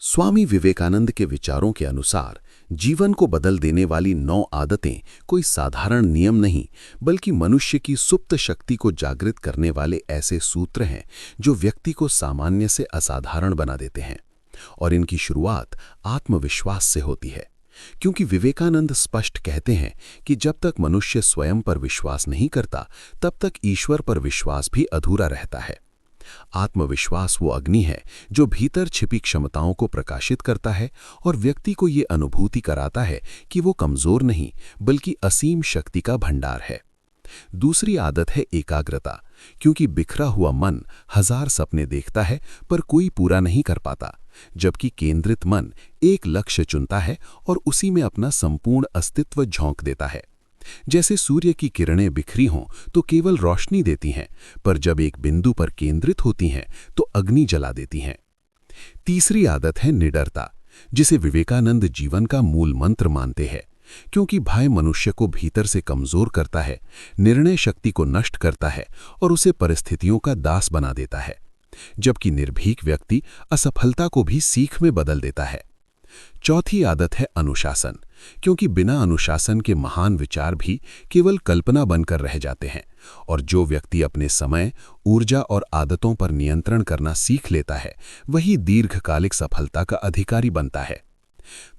स्वामी विवेकानंद के विचारों के अनुसार जीवन को बदल देने वाली 9 आदतें कोई साधारण नियम नहीं, बल्कि मनुष्य की सुप्त शक्ति को जागृत करने वाले ऐसे सूत्र हैं जो व्यक्ति को सामान्य से असाधारण बना देते हैं। और इनकी शुरुआत आत्मविश्वास से होती है, क्योंकि विवेकानंद स्पष्ट कहते हैं कि जब तक मनुष्य स्वयं पर विश्वास नहीं करता, तब तक ईश्वर पर विश्वास भी अधूरा रहता है। आत्मविश्वास वो अग्नि है जो भीतर छिपी क्षमताओं को प्रकाशित करता है और व्यक्ति को ये अनुभूति कराता है कि वो कमजोर नहीं, बल्कि असीम शक्ति का भंडार है। दूसरी आदत है एकाग्रता, क्योंकि बिखरा हुआ मन हजार सपने देखता है पर कोई पूरा नहीं कर पाता, जबकि केंद्रित मन एक लक्ष्य चुनता है और उसी में अपना संपूर्ण अस्तित्व झोंक देता है। जैसे सूर्य की किरणें बिखरी हों तो केवल रोशनी देती हैं, पर जब एक बिंदु पर केंद्रित होती हैं तो अग्नि जला देती हैं। तीसरी आदत है निडरता, जिसे विवेकानंद जीवन का मूल मंत्र मानते हैं, क्योंकि भय मनुष्य को भीतर से कमजोर करता है, निर्णय शक्ति को नष्ट करता है और उसे परिस्थितियों का दास बना देता है, जबकि निर्भीक व्यक्ति असफलता को भी सीख में बदल देता है। चौथी आदत है अनुशासन, क्योंकि बिना अनुशासन के महान विचार भी केवल कल्पना बनकर रह जाते हैं, और जो व्यक्ति अपने समय, ऊर्जा और आदतों पर नियंत्रण करना सीख लेता है, वही दीर्घकालिक सफलता का अधिकारी बनता है।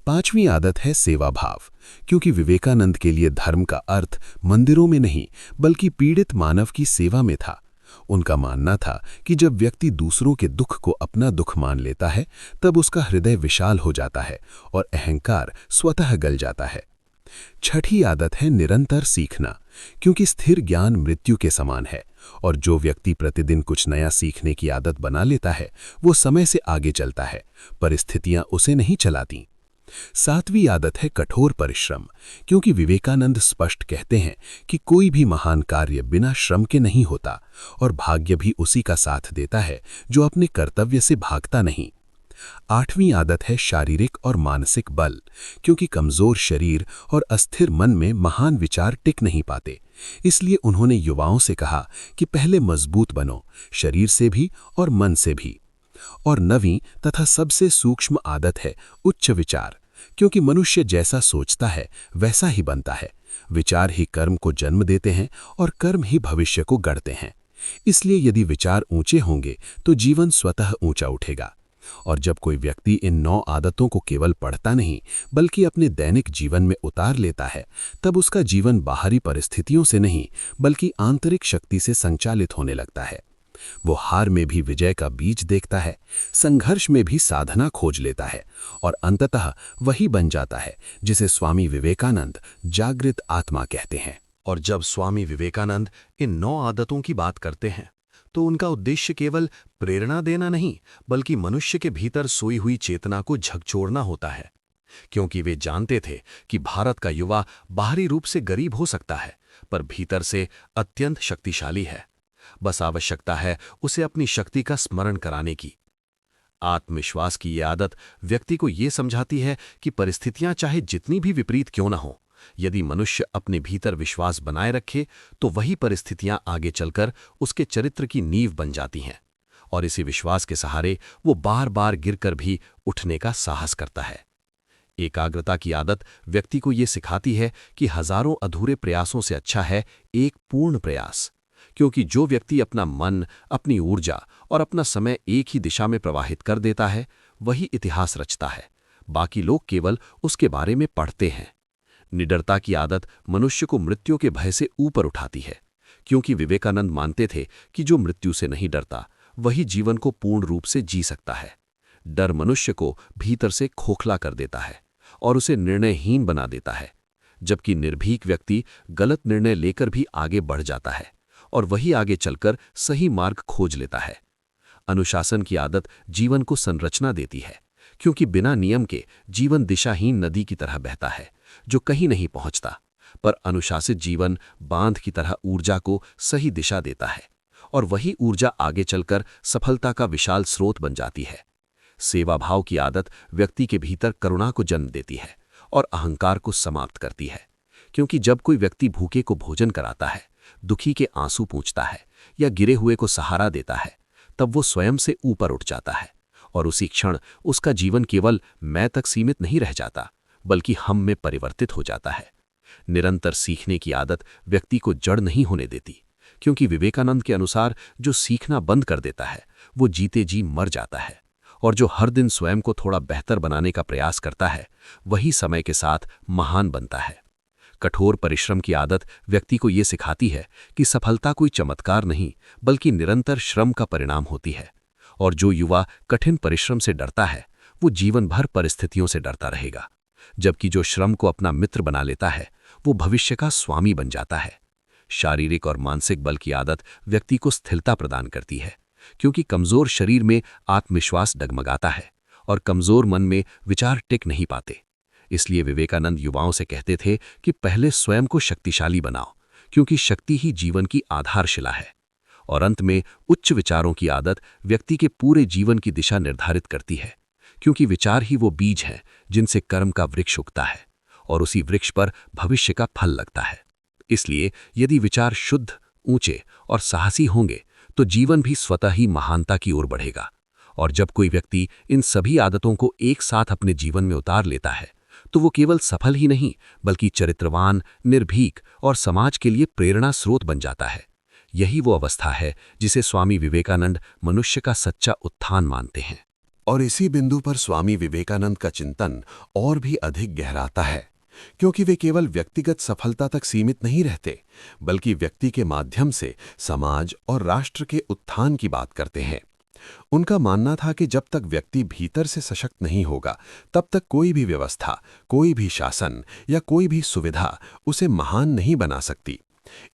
पांचवी आदत है सेवा भाव, क्योंकि विवेकानंद के लिए धर्म का अर्थ मंदिरों में नहीं, बल्कि पीड़ित मानव की सेवा में था। उनका मानना था कि जब व्यक्ति दूसरों के दुख को अपना दुख मान लेता है, तब उसका हृदय विशाल हो जाता है और अहंकार स्वतः गल जाता है। छठी आदत है निरंतर सीखना, क्योंकि स्थिर ज्ञान मृत्यु के समान है, और जो व्यक्ति प्रतिदिन कुछ नया सीखने की आदत बना लेता है, वो समय से आगे चलता है, परिस्थितियां उसे नहीं चलाती। सातवीं आदत है कठोर परिश्रम, क्योंकि विवेकानंद स्पष्ट कहते हैं कि कोई भी महान कार्य बिना श्रम के नहीं होता, और भाग्य भी उसी का साथ देता है जो अपने कर्तव्य से भागता नहीं। आठवीं आदत है शारीरिक और मानसिक बल, क्योंकि कमजोर शरीर और अस्थिर मन में महान विचार टिक नहीं पाते। इसलिए उन्होंने युवाओं से कहा कि पहले मजबूत बनो, शरीर से भी और मन से भी। और नवीं तथा सबसे सूक्ष्म आदत है उच्च विचार, क्योंकि मनुष्य जैसा सोचता है वैसा ही बनता है। विचार ही कर्म को जन्म देते हैं और कर्म ही भविष्य को गढ़ते हैं। इसलिए यदि विचार ऊंचे होंगे तो जीवन स्वतः ऊंचा उठेगा। और जब कोई व्यक्ति इन 9 आदतों को केवल पढ़ता नहीं, बल्कि अपने दैनिक जीवन में उतार लेता है, तब उसका जीवन बाहरी परिस्थितियों से नहीं, बल्कि आंतरिक शक्ति से संचालित होने लगता है। वो हार में भी विजय का बीज देखता है, संघर्ष में भी साधना खोज लेता है, और अंततः वही बन जाता है जिसे स्वामी विवेकानंद जागृत आत्मा कहते हैं। और जब स्वामी विवेकानंद इन 9 आदतों की बात करते हैं, तो उनका उद्देश्य केवल प्रेरणा देना नहीं, बल्कि मनुष्य के भीतर सोई हुई चेतना को झकझोरना होता है। क्योंकि वे जानते थे कि भारत का युवा बाहरी रूप से गरीब हो सकता है, पर भीतर से अत्यंत शक्तिशाली है। बस आवश्यकता है उसे अपनी शक्ति का स्मरण कराने की। आत्मविश्वास की ये आदत व्यक्ति को ये समझाती है कि परिस्थितियां चाहे जितनी भी विपरीत क्यों न हो, यदि मनुष्य अपने भीतर विश्वास बनाए रखे, तो वही परिस्थितियां आगे चलकर उसके चरित्र की नींव बन जाती हैं, और इसी विश्वास के सहारे वो बार बार गिरकर भी उठने का साहस करता है। एकाग्रता की आदत व्यक्ति को ये सिखाती है कि हजारों अधूरे प्रयासों से अच्छा है एक पूर्ण प्रयास, क्योंकि जो व्यक्ति अपना मन, अपनी ऊर्जा और अपना समय एक ही दिशा में प्रवाहित कर देता है, वही इतिहास रचता है। बाकी लोग केवल उसके बारे में पढ़ते हैं। निडरता की आदत मनुष्य को मृत्यु के भय से ऊपर उठाती है, क्योंकि विवेकानंद मानते थे कि जो मृत्यु से नहीं डरता, वही जीवन को पूर्ण रूप से जी सकता है। डर मनुष्य को भीतर से खोखला कर देता है और उसे निर्णयहीन बना देता है, जबकि निर्भीक व्यक्ति गलत निर्णय लेकर भी आगे बढ़ जाता है, और वही आगे चलकर सही मार्ग खोज लेता है। अनुशासन की आदत जीवन को संरचना देती है, क्योंकि बिना नियम के जीवन दिशाहीन नदी की तरह बहता है जो कहीं नहीं पहुंचता, पर अनुशासित जीवन बांध की तरह ऊर्जा को सही दिशा देता है, और वही ऊर्जा आगे चलकर सफलता का विशाल स्रोत बन जाती है। सेवा भाव की आदत व्यक्ति के भीतर करुणा को जन्म देती है और अहंकार को समाप्त करती है, क्योंकि जब कोई व्यक्ति भूखे को भोजन कराता है, दुखी के आंसू पूंछता है या गिरे हुए को सहारा देता है, तब वो स्वयं से ऊपर उठ जाता है और उसी क्षण उसका जीवन केवल मैं तक सीमित नहीं रह जाता, बल्कि हम में परिवर्तित हो जाता है। निरंतर सीखने की आदत व्यक्ति को जड़ नहीं होने देती, क्योंकि विवेकानंद के अनुसार जो सीखना बंद कर देता है वो जीते जी मर जाता है, और जो हर दिन स्वयं को थोड़ा बेहतर बनाने का प्रयास करता है वही समय के साथ महान बनता है। कठोर परिश्रम की आदत व्यक्ति को ये सिखाती है कि सफलता कोई चमत्कार नहीं बल्कि निरंतर श्रम का परिणाम होती है, और जो युवा कठिन परिश्रम से डरता है वो जीवन भर परिस्थितियों से डरता रहेगा, जबकि जो श्रम को अपना मित्र बना लेता है वो भविष्य का स्वामी बन जाता है। शारीरिक और मानसिक बल की आदत व्यक्ति को स्थिरता प्रदान करती है, क्योंकि कमजोर शरीर में आत्मविश्वास डगमगाता है और कमजोर मन में विचार टिक नहीं पाते। इसलिए विवेकानंद युवाओं से कहते थे कि पहले स्वयं को शक्तिशाली बनाओ, क्योंकि शक्ति ही जीवन की आधारशिला है। और अंत में उच्च विचारों की आदत व्यक्ति के पूरे जीवन की दिशा निर्धारित करती है, क्योंकि विचार ही वो बीज हैं जिनसे कर्म का वृक्ष उगता है और उसी वृक्ष पर भविष्य का फल लगता है। इसलिए यदि विचार शुद्ध, ऊंचे और साहसी होंगे तो जीवन भी स्वतः ही महानता की ओर बढ़ेगा। और जब कोई व्यक्ति इन सभी आदतों को एक साथ अपने जीवन में उतार लेता है तो वो केवल सफल ही नहीं बल्कि चरित्रवान, निर्भीक और समाज के लिए प्रेरणा स्रोत बन जाता है। यही वो अवस्था है जिसे स्वामी विवेकानंद मनुष्य का सच्चा उत्थान मानते हैं। और इसी बिंदु पर स्वामी विवेकानंद का चिंतन और भी अधिक गहराता है, क्योंकि वे केवल व्यक्तिगत सफलता तक सीमित नहीं रहते, बल्कि व्यक्ति के माध्यम से समाज और राष्ट्र के उत्थान की बात करते हैं। उनका मानना था कि जब तक व्यक्ति भीतर से सशक्त नहीं होगा, तब तक कोई भी व्यवस्था, कोई भी शासन या कोई भी सुविधा उसे महान नहीं बना सकती।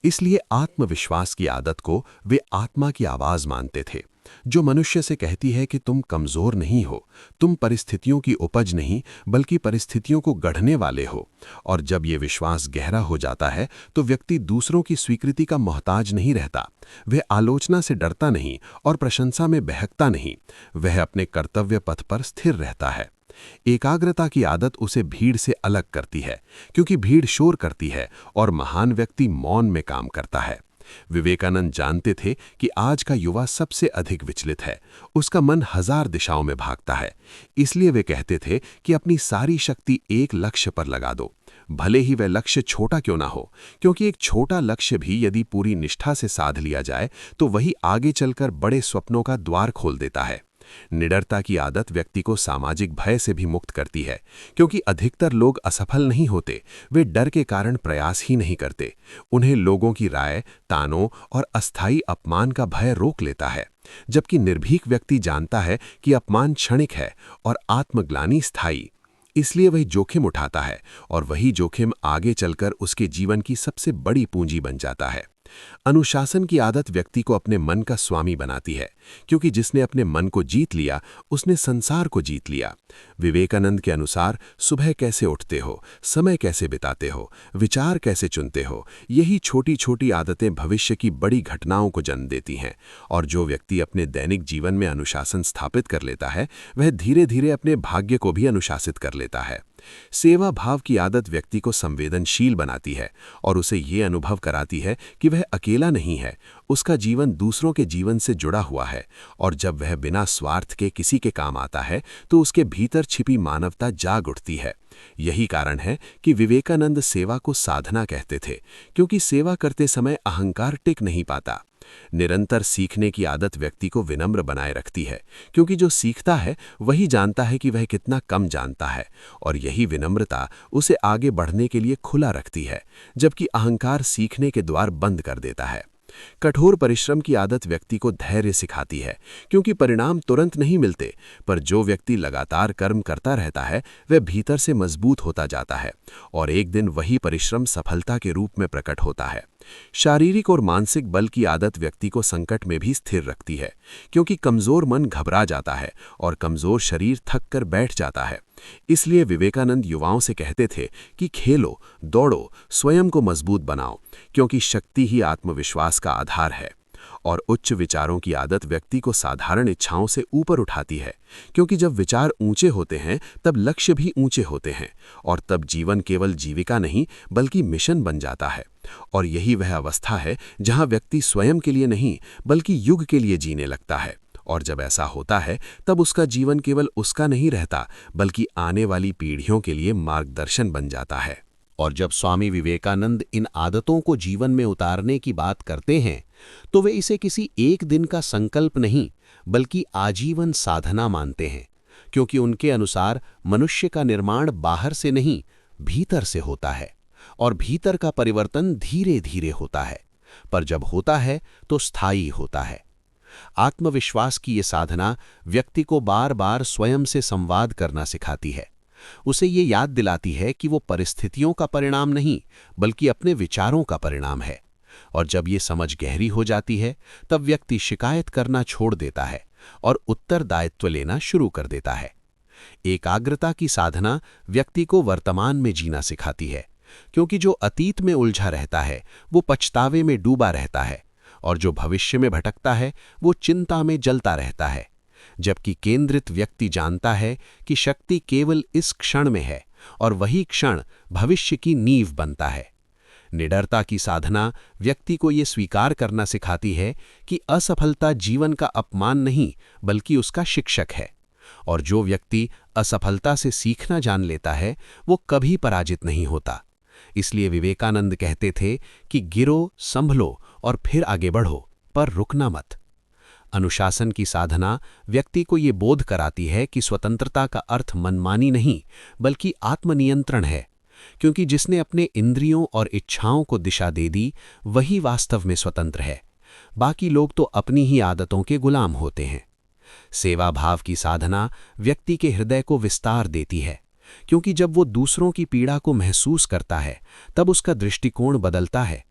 इसलिए आत्मविश्वास की आदत को वे आत्मा की आवाज मानते थे, जो मनुष्य से कहती है कि तुम कमजोर नहीं हो, तुम परिस्थितियों की उपज नहीं बल्कि परिस्थितियों को गढ़ने वाले हो। और जब ये विश्वास गहरा हो जाता है तो व्यक्ति दूसरों की स्वीकृति का मोहताज नहीं रहता। वह आलोचना से डरता नहीं और प्रशंसा में बहकता नहीं, वह अपने कर्तव्य पथ पर स्थिर रहता है। एकाग्रता की आदत उसे भीड़ से अलग करती है, क्योंकि भीड़ शोर करती है और महान व्यक्ति मौन में काम करता है। विवेकानंद जानते थे कि आज का युवा सबसे अधिक विचलित है, उसका मन हजार दिशाओं में भागता है। इसलिए वे कहते थे कि अपनी सारी शक्ति एक लक्ष्य पर लगा दो, भले ही वह लक्ष्य छोटा क्यों ना हो, क्योंकि एक छोटा लक्ष्य भी यदि पूरी निष्ठा से साध लिया जाए तो वही आगे चलकर बड़े स्वप्नों का द्वार खोल देता है। निडरता की आदत व्यक्ति को सामाजिक भय से भी मुक्त करती है, क्योंकि अधिकतर लोग असफल नहीं होते, वे डर के कारण प्रयास ही नहीं करते। उन्हें लोगों की राय, तानों और अस्थायी अपमान का भय रोक लेता है, जबकि निर्भीक व्यक्ति जानता है कि अपमान क्षणिक है और आत्मग्लानि स्थायी। इसलिए वह जोखिम उठाता है और वही जोखिम आगे चलकर उसके जीवन की सबसे बड़ी पूंजी बन जाता है। अनुशासन की आदत व्यक्ति को अपने मन का स्वामी बनाती है, क्योंकि जिसने अपने मन को जीत लिया उसने संसार को जीत लिया। विवेकानंद के अनुसार सुबह कैसे उठते हो, समय कैसे बिताते हो, विचार कैसे चुनते हो, यही छोटी छोटी आदतें भविष्य की बड़ी घटनाओं को जन्म देती हैं। और जो व्यक्ति अपने दैनिक जीवन में अनुशासन स्थापित कर लेता है वह धीरे धीरे अपने भाग्य को भी अनुशासित कर लेता है। सेवा भाव की आदत व्यक्ति को संवेदनशील बनाती है और उसे ये अनुभव कराती है कि वह अकेला नहीं है, उसका जीवन दूसरों के जीवन से जुड़ा हुआ है। और जब वह बिना स्वार्थ के किसी के काम आता है तो उसके भीतर छिपी मानवता जाग उठती है। यही कारण है कि विवेकानंद सेवा को साधना कहते थे, क्योंकि सेवा करते समय अहंकार टिक नहीं पाता। निरंतर सीखने की आदत व्यक्ति को विनम्र बनाए रखती है, क्योंकि जो सीखता है वही जानता है कि वह कितना कम जानता है, और यही विनम्रता उसे आगे बढ़ने के लिए खुला रखती है, जबकि अहंकार सीखने के द्वार बंद कर देता है। कठोर परिश्रम की आदत व्यक्ति को धैर्य सिखाती है, क्योंकि परिणाम तुरंत नहीं मिलते, पर जो व्यक्ति लगातार कर्म करता रहता है वह भीतर से मजबूत होता जाता है और एक दिन वही परिश्रम सफलता के रूप में प्रकट होता है। शारीरिक और मानसिक बल की आदत व्यक्ति को संकट में भी स्थिर रखती है, क्योंकि कमजोर मन घबरा जाता है और कमजोर शरीर थक कर बैठ जाता है। इसलिए विवेकानंद युवाओं से कहते थे कि खेलो, दौड़ो, स्वयं को मजबूत बनाओ, क्योंकि शक्ति ही आत्मविश्वास का आधार है। और उच्च विचारों की आदत व्यक्ति को साधारण इच्छाओं से ऊपर उठाती है, क्योंकि जब विचार ऊंचे होते हैं तब लक्ष्य भी ऊंचे होते हैं, और तब जीवन केवल जीविका नहीं बल्कि मिशन बन जाता है। और यही वह अवस्था है जहां व्यक्ति स्वयं के लिए नहीं बल्कि युग के लिए जीने लगता है, और जब ऐसा होता है तब उसका जीवन केवल उसका नहीं रहता बल्कि आने वाली पीढ़ियों के लिए मार्गदर्शन बन जाता है। और जब स्वामी विवेकानंद इन आदतों को जीवन में उतारने की बात करते हैं तो वे इसे किसी एक दिन का संकल्प नहीं बल्कि आजीवन साधना मानते हैं, क्योंकि उनके अनुसार मनुष्य का निर्माण बाहर से नहीं भीतर से होता है और भीतर का परिवर्तन धीरे धीरे होता है, पर जब होता है तो स्थायी होता है। आत्मविश्वास की ये साधना व्यक्ति को बार बार स्वयं से संवाद करना सिखाती है। उसे ये याद दिलाती है कि वो परिस्थितियों का परिणाम नहीं बल्कि अपने विचारों का परिणाम है। और जब ये समझ गहरी हो जाती है तब व्यक्ति शिकायत करना छोड़ देता है और उत्तरदायित्व लेना शुरू कर देता है। एकाग्रता की साधना व्यक्ति को वर्तमान में जीना सिखाती है, क्योंकि जो अतीत में उलझा रहता है वो पछतावे में डूबा रहता है और जो भविष्य में भटकता है वो चिंता में जलता रहता है। जबकि केंद्रित व्यक्ति जानता है कि शक्ति केवल इस क्षण में है और वही क्षण भविष्य की नींव बनता है। निडरता की साधना व्यक्ति को ये स्वीकार करना सिखाती है कि असफलता जीवन का अपमान नहीं बल्कि उसका शिक्षक है, और जो व्यक्ति असफलता से सीखना जान लेता है वो कभी पराजित नहीं होता। इसलिए विवेकानंद कहते थे कि गिरो, संभलो और फिर आगे बढ़ो, पर रुकना मत। अनुशासन की साधना व्यक्ति को ये बोध कराती है कि स्वतंत्रता का अर्थ मनमानी नहीं बल्कि आत्मनियंत्रण है, क्योंकि जिसने अपने इंद्रियों और इच्छाओं को दिशा दे दी वही वास्तव में स्वतंत्र है। बाकी लोग तो अपनी ही आदतों के गुलाम होते हैं। सेवा भाव की साधना व्यक्ति के हृदय को विस्तार देती है, क्योंकि जब वो दूसरों की पीड़ा को महसूस करता है तब उसका दृष्टिकोण बदलता है।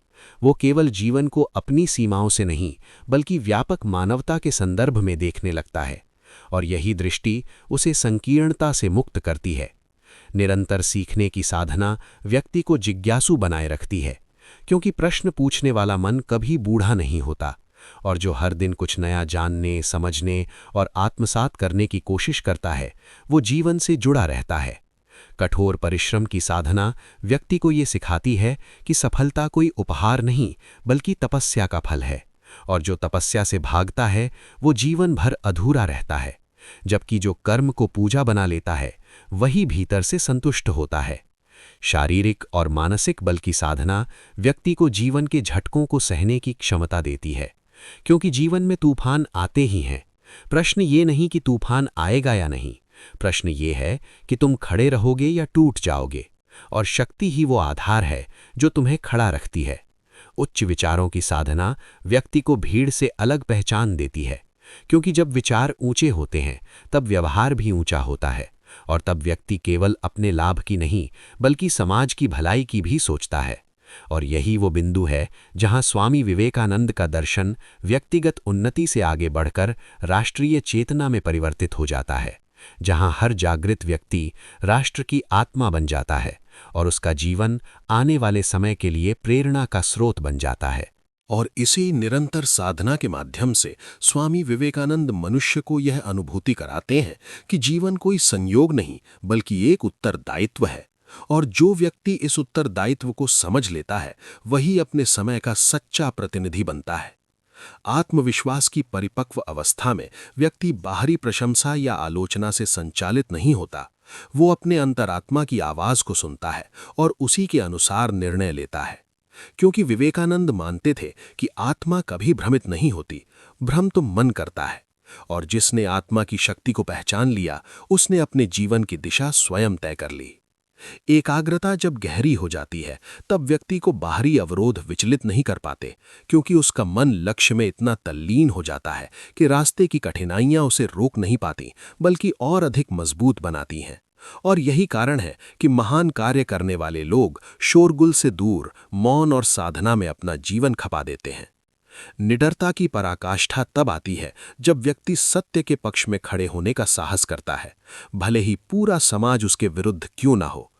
वो केवल जीवन को अपनी सीमाओं से नहीं बल्कि व्यापक मानवता के संदर्भ में देखने लगता है, और यही दृष्टि उसे संकीर्णता से मुक्त करती है। निरंतर सीखने की साधना व्यक्ति को जिज्ञासु बनाए रखती है, क्योंकि प्रश्न पूछने वाला मन कभी बूढ़ा नहीं होता, और जो हर दिन कुछ नया जानने, समझने और आत्मसात करने की कोशिश करता है वो जीवन से जुड़ा रहता है। कठोर परिश्रम की साधना व्यक्ति को ये सिखाती है कि सफलता कोई उपहार नहीं बल्कि तपस्या का फल है, और जो तपस्या से भागता है वो जीवन भर अधूरा रहता है, जबकि जो कर्म को पूजा बना लेता है वही भीतर से संतुष्ट होता है। शारीरिक और मानसिक बल की साधना व्यक्ति को जीवन के झटकों को सहने की क्षमता देती है, क्योंकि जीवन में तूफान आते ही हैं। प्रश्न ये नहीं कि तूफान आएगा या नहीं, प्रश्न ये है कि तुम खड़े रहोगे या टूट जाओगे, और शक्ति ही वो आधार है जो तुम्हें खड़ा रखती है। उच्च विचारों की साधना व्यक्ति को भीड़ से अलग पहचान देती है, क्योंकि जब विचार ऊंचे होते हैं तब व्यवहार भी ऊंचा होता है, और तब व्यक्ति केवल अपने लाभ की नहीं बल्कि समाज की भलाई की भी सोचता है। और यही वो बिंदु है जहां स्वामी विवेकानंद का दर्शन व्यक्तिगत उन्नति से आगे बढ़कर राष्ट्रीय चेतना में परिवर्तित हो जाता है, जहां हर जागृत व्यक्ति राष्ट्र की आत्मा बन जाता है और उसका जीवन आने वाले समय के लिए प्रेरणा का स्रोत बन जाता है। और इसी निरंतर साधना के माध्यम से स्वामी विवेकानंद मनुष्य को यह अनुभूति कराते हैं कि जीवन कोई संयोग नहीं बल्कि एक उत्तरदायित्व है, और जो व्यक्ति इस उत्तरदायित्व को समझ लेता है वही अपने समय का सच्चा प्रतिनिधि बनता है। आत्मविश्वास की परिपक्व अवस्था में व्यक्ति बाहरी प्रशंसा या आलोचना से संचालित नहीं होता, वो अपने अंतरात्मा की आवाज को सुनता है और उसी के अनुसार निर्णय लेता है। क्योंकि विवेकानंद मानते थे कि आत्मा कभी भ्रमित नहीं होती, भ्रम तो मन करता है, और जिसने आत्मा की शक्ति को पहचान लिया उसने अपने जीवन की दिशा स्वयं तय कर ली। एकाग्रता जब गहरी हो जाती है तब व्यक्ति को बाहरी अवरोध विचलित नहीं कर पाते, क्योंकि उसका मन लक्ष्य में इतना तल्लीन हो जाता है कि रास्ते की कठिनाइयां उसे रोक नहीं पाती बल्कि और अधिक मजबूत बनाती हैं। और यही कारण है कि महान कार्य करने वाले लोग शोरगुल से दूर मौन और साधना में अपना जीवन खपा देते हैं। निडरता की पराकाष्ठा तब आती है जब व्यक्ति सत्य के पक्ष में खड़े होने का साहस करता है, भले ही पूरा समाज उसके विरुद्ध क्यों ना हो,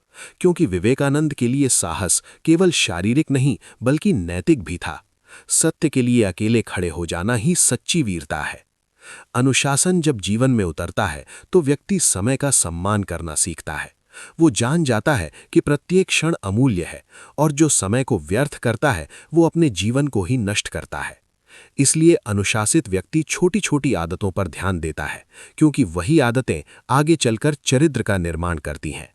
क्योंकि विवेकानंद के लिए साहस केवल शारीरिक नहीं बल्कि नैतिक भी था। सत्य के लिए अकेले खड़े हो जाना ही सच्ची वीरता है। अनुशासन जब जीवन में उतरता है तो व्यक्ति समय का सम्मान करना सीखता है। वो जान जाता है कि प्रत्येक क्षण अमूल्य है, और जो समय को व्यर्थ करता है वो अपने जीवन को ही नष्ट करता है। इसलिए अनुशासित व्यक्ति छोटी छोटी आदतों पर ध्यान देता है, क्योंकि वही आदतें आगे चलकर चरित्र का निर्माण करती हैं।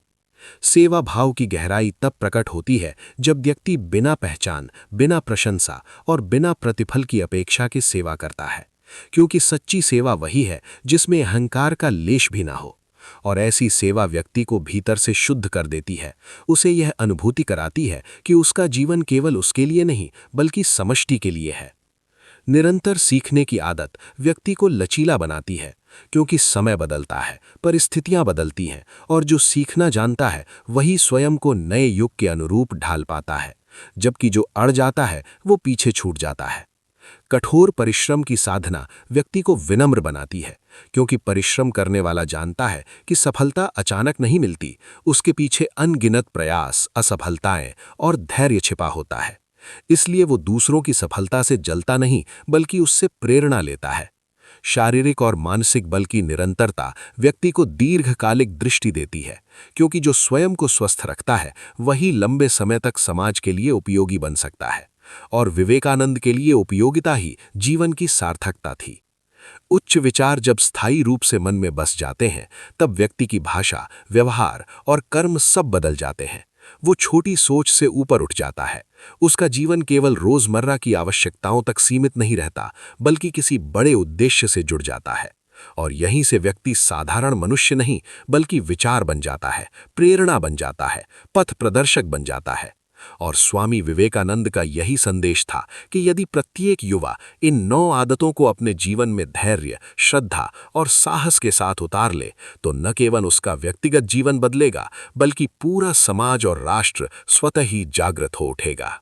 सेवा भाव की गहराई तब प्रकट होती है जब व्यक्ति बिना पहचान, बिना प्रशंसा और बिना प्रतिफल की अपेक्षा की सेवा करता है, क्योंकि सच्ची सेवा वही है जिसमें अहंकार का लेश भी ना हो। और ऐसी सेवा व्यक्ति को भीतर से शुद्ध कर देती है, उसे यह अनुभूति कराती है कि उसका जीवन केवल उसके लिए नहीं बल्कि समष्टि के लिए है। निरंतर सीखने की आदत व्यक्ति को लचीला बनाती है, क्योंकि समय बदलता है, परिस्थितियां बदलती हैं, और जो सीखना जानता है वही स्वयं को नए युग के अनुरूप ढाल पाता है, जबकि जो अड़ जाता है वो पीछे छूट जाता है। कठोर परिश्रम की साधना व्यक्ति को विनम्र बनाती है, क्योंकि परिश्रम करने वाला जानता है कि सफलता अचानक नहीं मिलती, उसके पीछे अनगिनत प्रयास, असफलताएं और धैर्य छिपा होता है। इसलिए वो दूसरों की सफलता से जलता नहीं बल्कि उससे प्रेरणा लेता है। शारीरिक और मानसिक बल की निरंतरता व्यक्ति को दीर्घकालिक दृष्टि देती है, क्योंकि जो स्वयं को स्वस्थ रखता है वही लंबे समय तक समाज के लिए उपयोगी बन सकता है। और विवेकानंद के लिए उपयोगिता ही जीवन की सार्थकता थी। उच्च विचार जब स्थायी रूप से मन में बस जाते हैं, तब व्यक्ति की भाषा, व्यवहार और कर्म सब बदल जाते हैं। वो छोटी सोच से ऊपर उठ जाता है। उसका जीवन केवल रोजमर्रा की आवश्यकताओं तक सीमित नहीं रहता, बल्कि किसी बड़े उद्देश्य से जुड़ जाता है। और यहीं से व्यक्ति साधारण मनुष्य नहीं बल्कि विचार बन जाता है, प्रेरणा बन जाता है, पथ प्रदर्शक बन जाता है। और स्वामी विवेकानंद का यही संदेश था कि यदि प्रत्येक युवा इन 9 आदतों को अपने जीवन में धैर्य, श्रद्धा और साहस के साथ उतार ले, तो न केवल उसका व्यक्तिगत जीवन बदलेगा बल्कि पूरा समाज और राष्ट्र स्वतः ही जागृत हो उठेगा।